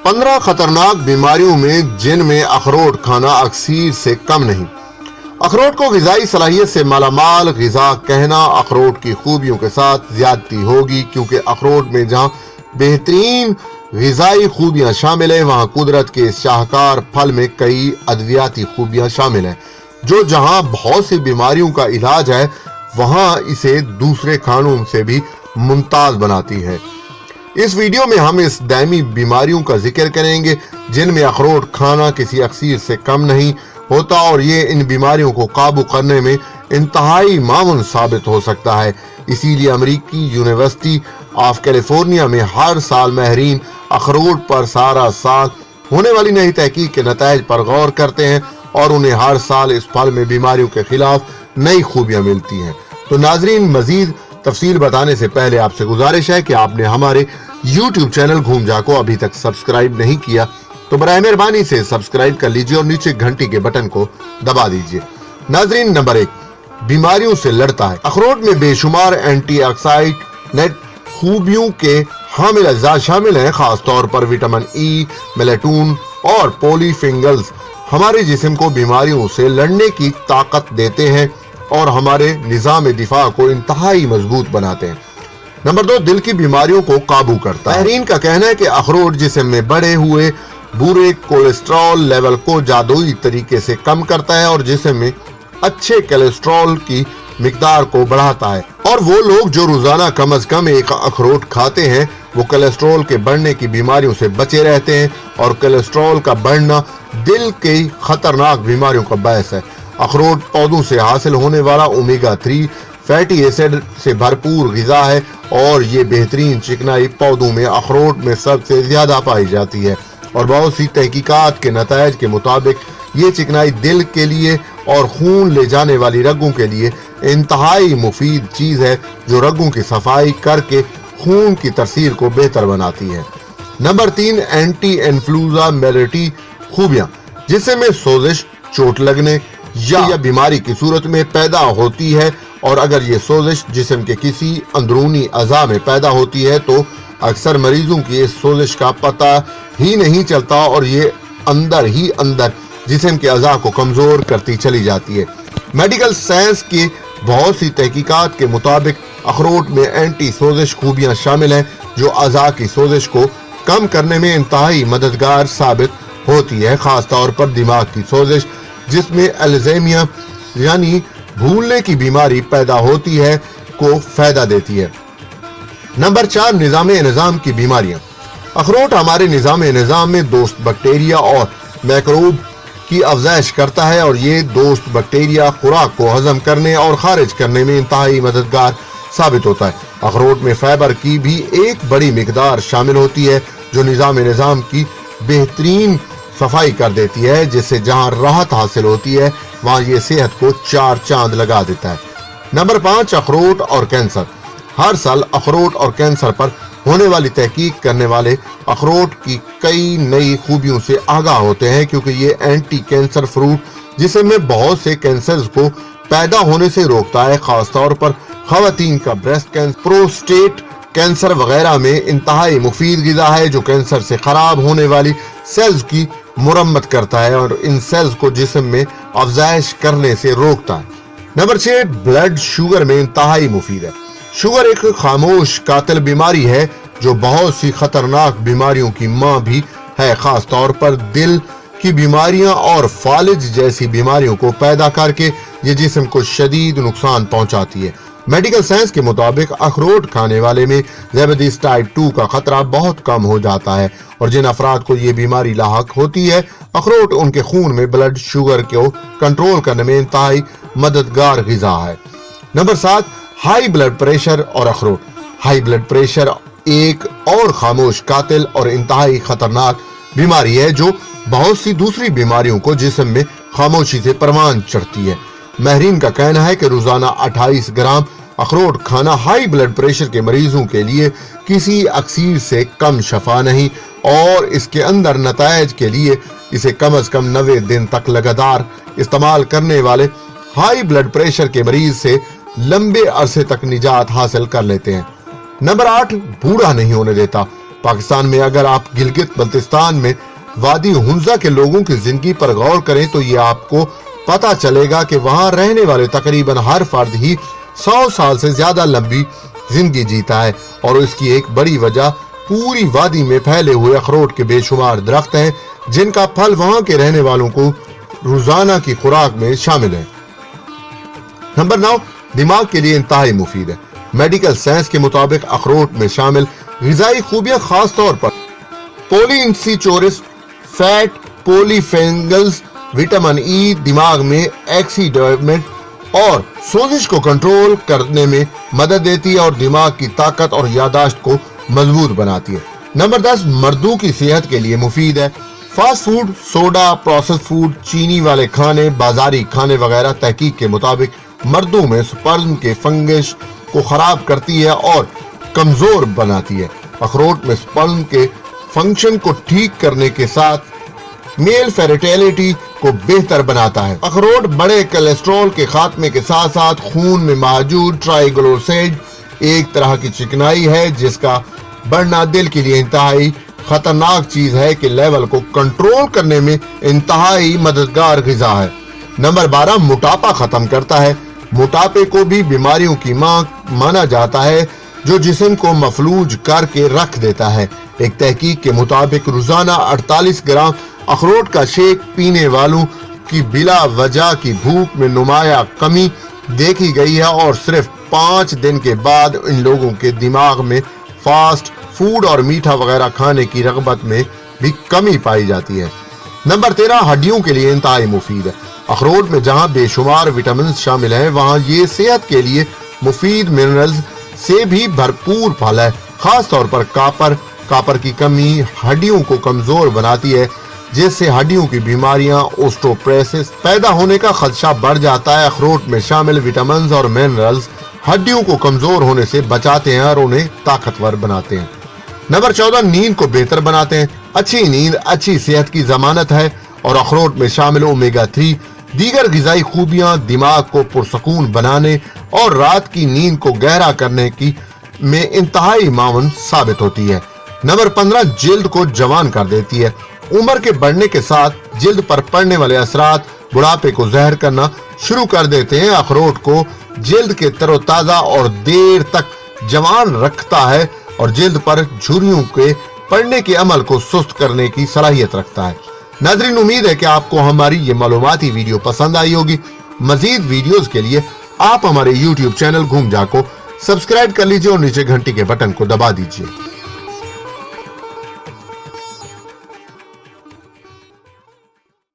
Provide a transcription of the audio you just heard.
15 खतरनाक बीमारियों में जिनमें अखरोट खाना अक्सर से कम नहीं। अखरोट को ग़िज़ाई सलाहियत से मालामाल ग़िज़ा कहना अखरोट की खूबियों के साथ ज़्यादती होगी, क्योंकि अखरोट में जहां बेहतरीन ग़िज़ाई खूबियां शामिल है, वहां कुदरत के इस शाहकार फल में कई अद्वियाती खूबियां शामिल हैं, जो जहां बहुत सी बीमारियों का इलाज है, वहां इसे दूसरे खानों से भी मुमताज बनाती है। इस वीडियो में हम इस दायमी बीमारियों का जिक्र करेंगे जिनमें अखरोट खाना किसी अक्सर से कम नहीं होता, और ये इन बीमारियों को काबू करने में इंतहाई मामून साबित हो सकता है। इसीलिए अमेरिकी यूनिवर्सिटी ऑफ कैलिफोर्निया में हर साल माहिरीन अखरोट पर सारा साल होने वाली नई तहकीक के नताइज पर गौर करते हैं, और उन्हें हर साल इस फल में बीमारियों के खिलाफ नई खूबियां मिलती हैं। तो नाजरीन, मजीद तफसील बताने से पहले आपसे गुजारिश है कि आपने हमारे YouTube चैनल घूम जा को अभी तक सब्सक्राइब नहीं किया तो बराए मेहरबानी से सब्सक्राइब कर लीजिए और नीचे घंटी के बटन को दबा दीजिए। नाजरीन, नंबर 1, बीमारियों से लड़ता है। अखरोट में बेशुमार एंटीऑक्सीडेंट खूबियों के हामिल अज्जा शामिल हैं, खास तौर पर विटामिन ई, मेलेटोनिन और पॉलीफिनोल्स हमारे जिस्म को बीमारियों से लड़ने की ताकत देते हैं और हमारे निज़ाम दिफा को इंतहाई मजबूत बनाते हैं। नंबर 2, दिल की बीमारियों को काबू करता है। माहिरीन का कहना है कि अखरोट जिस्म में बढ़े हुए बुरे कोलेस्ट्रॉल लेवल को जादुई तरीके से कम करता है और जिस्म में अच्छे कोलेस्ट्रॉल की मिकदार को बढ़ाता है, और वो लोग जो रोजाना कम अज कम एक अखरोट खाते हैं, वो कोलेस्ट्रॉल के बढ़ने की बीमारियों से बचे रहते हैं, और कोलेस्ट्रॉल का बढ़ना दिल की खतरनाक बीमारियों का बायस है। अखरोट पौधों से हासिल होने वाला ओमेगा 3 फैटी एसिड से भरपूर ग़िज़ा है, और ये बेहतरीन चिकनाई पौधों में अखरोट में सबसे ज्यादा पाई जाती है, और बहुत सी तहकीकात के नताइज के मुताबिक ये चिकनाई दिल के लिए और खून ले जाने वाली रगों के लिए इंतहाई मुफीद चीज है, जो रगों की सफाई करके खून की तरसीर को बेहतर बनाती है। नंबर 3, एंटी इन्फ्लूएंजामेटरी खूबियां, जिसमें सोजिश, चोट लगने या बीमारी की सूरत में पैदा होती है, और अगर ये सोजिश जिस्म के किसी अंदरूनी अज़ा में पैदा होती है तो अक्सर मरीजों की इस सोजिश का पता ही नहीं चलता, और ये अंदर ही अंदर जिस्म के अज़ा को कमजोर करती चली जाती है। मेडिकल साइंस की बहुत सी तहकीकात के मुताबिक अखरोट में एंटी सोजिश खूबियां शामिल हैं, जो अज़ा की सोजिश को कम करने में इंतहाई मददगार साबित होती है, खास तौर पर दिमाग की सोजिश जिसमें अल्जाइमर यानी भूलने की बीमारी पैदा होती है को फायदा देती है। नंबर 4, निज़ाम की बीमारियां। अखरोट हमारे निज़ाम में दोस्त बैक्टीरिया और मैक्रोब की अफजाइश करता है, और ये दोस्त बैक्टीरिया खुराक को हजम करने और खारिज करने में इंतहाई मददगार साबित होता है। अखरोट में फाइबर की भी एक बड़ी मिकदार शामिल होती है, जो निज़ाम की बेहतरीन सफाई कर देती है, जिससे जहां राहत हासिल होती है वहां ये सेहत को 4 चांद लगा देता है। नंबर 5, अखरोट और कैंसर। हर साल अखरोट और कैंसर पर होने वाली तहकीक करने वाले अखरोट की कई नई खूबियों से आगाह होते हैं, क्योंकि ये एंटी कैंसर फ्रूट जिसमें बहुत से कैंसर को पैदा होने से रोकता है, खास तौर पर खवातीन का ब्रेस्ट कैंसर, प्रोस्टेट कैंसर वगैरह में इंतहाई मुफीद ग़िज़ा है, जो कैंसर से खराब होने वाली सेल्स की मुरम्मत करता है और इन सेल्स को जिस्म में अफजाइश करने से रोकता है। नंबर 6, ब्लड शुगर में इंतहाई मुफीद है। शुगर एक खामोश कातिल बीमारी है, जो बहुत सी खतरनाक बीमारियों की मां भी है, खास तौर पर दिल की बीमारियां और फालिज जैसी बीमारियों को पैदा करके ये जिस्म को शदीद नुकसान पहुंचाती है। मेडिकल साइंस के मुताबिक अखरोट खाने वाले में डायबिटीज टाइप 2 का खतरा बहुत कम हो जाता है, और जिन अफराद को ये बीमारी लाहक होती है, अखरोट उनके खून में ब्लड शुगर को कंट्रोल करने में इंतहाई मददगार ग़िज़ा है। नंबर 7, हाई ब्लड प्रेशर और अखरोट। हाई ब्लड प्रेशर एक और खामोश कातिल और इंतहाई खतरनाक बीमारी है, जो बहुत सी दूसरी बीमारियों को जिस्म में खामोशी से परवान चढ़ती है। माहिरीन का कहना है कि रोजाना 28 ग्राम अखरोट खाना हाई ब्लड प्रेशर के मरीजों के लिए किसी अक्सीर से कम शफा नहीं, और इसके अंदर नताइज के लिए इसे कम से कम 90 दिन तक लगातार इस्तेमाल करने वाले हाई ब्लड प्रेशर के मरीज से लंबे अरसे तक निजात हासिल कर लेते हैं। नंबर 8, बूढ़ा नहीं होने देता। پاکستان میں اگر آپ گلگت بلتستان میں وادی ہنزا کے لوگوں کی زندگی پر غور کریں تو یہ آپ کو پتا چلے گا کہ وہاں رہنے والے تقریباً ہر فرد ہی 100 سال سے زیادہ لمبی زندگی جیتا ہے، اور اس کی ایک بڑی وجہ پوری وادی میں پھیلے ہوئے اخروٹ کے بے شمار درخت ہیں جن کا پھل وہاں کے رہنے والوں کو روزانہ کی خوراک میں شامل ہے۔ نمبر 9، دماغ کے لیے انتہائی مفید ہے۔ میڈیکل سائنس کے مطابق اخروٹ میں شامل غذائی خوبیاں خاص طور پر پولی انسیچورس فیٹ، پولی فینگلز، وٹامن ای دماغ میں ایکسیڈیمنٹ اور سوزش کو کنٹرول کرنے میں مدد دیتی ہے اور دماغ کی طاقت اور یادداشت کو مضبوط بناتی ہے۔ نمبر 10، مردوں کی صحت کے لیے مفید ہے۔ Fast food, soda, process food, چینی والے کھانے، بازاری کھانے وغیرہ تحقیق کے مطابق مردوں میں سپرم کے فنگس کو خراب کرتی ہے اور کمزور بناتی ہے۔ اخروٹ میں سپرم کے فنکشن کو ٹھیک کرنے کے ساتھ میل فیرٹیلیٹی کو بہتر بناتا ہے۔ اخروٹ بڑے کولیسٹرول کے خاتمے کے ساتھ ساتھ خون میں موجود ٹرائیگلیسیرائڈ ایک طرح کی چکنائی ہے جس کا بڑھنا دل کے لیے انتہائی خطرناک چیز ہے کہ لیول کو کنٹرول کرنے میں انتہائی مددگار غذا ہے۔ نمبر 12، موٹاپا ختم کرتا ہے۔ موٹاپے کو بھی بیماریوں کی ماں مانا جاتا ہے جو جسم کو مفلوج کر کے رکھ دیتا ہے۔ ایک تحقیق کے مطابق روزانہ 48 گرام اخروٹ کا شیک پینے والوں کی بلا وجہ کی بھوک میں نمایاں کمی دیکھی گئی ہے اور صرف 5 دن کے بعد ان لوگوں کے دماغ میں فاسٹ فوڈ اور میٹھا وغیرہ کھانے کی رغبت میں بھی کمی پائی جاتی ہے۔ نمبر 13، ہڈیوں کے لیے انتہائی مفید ہے۔ اخروٹ میں جہاں بے شمار وٹامنز شامل ہیں وہاں یہ صحت کے لیے مفید منرلز سے بھی بھرپور پھل ہے۔ خاص طور پر کاپر کی کمی ہڈیوں کو کمزور بناتی ہے جس سے ہڈیوں کی بیماریاں اوسٹوپروسس پیدا ہونے کا خدشہ بڑھ جاتا ہے۔ اخروٹ میں شامل وٹامنز اور منرلز ہڈیوں کو کمزور ہونے سے بچاتے ہیں اور انہیں طاقتور بناتے ہیں۔ نمبر 14، نیند کو بہتر بناتے ہیں۔ اچھی نیند اچھی صحت کی ضمانت ہے اور اخروٹ میں شامل اومیگا 3 دیگر غذائی خوبیاں دماغ کو پرسکون بنانے اور رات کی نیند کو گہرا کرنے کی میں انتہائی معاون ثابت ہوتی ہے۔ نمبر 15، جلد کو جوان کر دیتی ہے۔ عمر کے بڑھنے کے ساتھ جلد پر پڑنے والے اثرات بڑھاپے کو ظاہر کرنا شروع کر دیتے ہیں۔ اخروٹ کو جلد کے تر و تازہ اور دیر تک جوان رکھتا ہے اور جلد پر جھریوں کے پڑنے کے عمل کو سست کرنے کی صلاحیت رکھتا ہے۔ ناظرین، امید ہے کہ آپ کو ہماری یہ معلوماتی ویڈیو پسند آئی ہوگی۔ مزید ویڈیوز کے لیے آپ ہمارے YouTube چینل گھوم جا کو سبسکرائب کر لیجئے اور نیچے گھنٹی کے بٹن کو دبا دیجئے۔